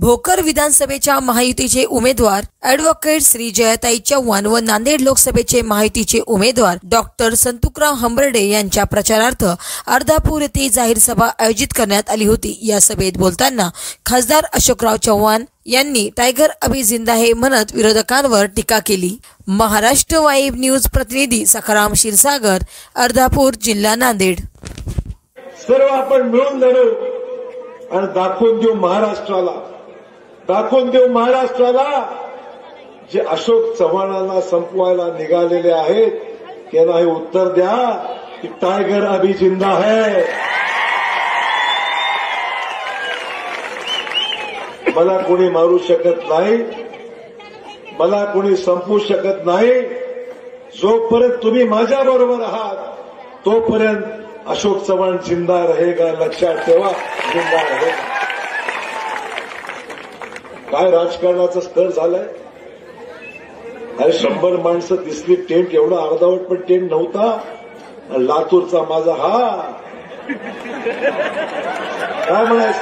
भोकर विधानसभेच्या महायुतीचे उमेदवार ॲडव्होकेट श्री जयाताई चव्हाण व नांदेड लोकसभेचे महायुतीचे उमेदवार डॉक्टर संतुकराव हंबर्डे यांच्या प्रचारार्थ अर्धापूर येथे जाहीर सभा आयोजित करण्यात आली होती। या सभेत बोलताना खासदार अशोकराव चव्हाण यांनी टायगर अभी जिंदा है म्हणत विरोधकांवर टीका केली। महाराष्ट्र वाईब न्यूज प्रतिनिधी सखाराम क्षीरसागर, अर्धापूर, जिल्हा नांदेड। सर्व आपण मिळून लढू आणि दाखवून देऊ महाराष्ट्राला जे अशोक चव्हाणांना संपवायला निघालेले आहेत त्यांना हे उत्तर द्या की टायगर अभी जिंदा है। मला कोणी मारू शकत नाही, मला कोणी संपवू शकत नाही। जोपर्यंत तुम्ही माझ्या बरोबर आहात तोपर्यंत अशोक चव्हाण जिंदा रहेगा, लक्षात ठेवा, जिंदा रहेगा। काय राजकारणाचा स्तर झालाय। अरे 100 माणसं दिसली, टेंट एवढा अर्धावट पण टेंट नव्हता। लातूरचा माझा हा काय म्हणायचं।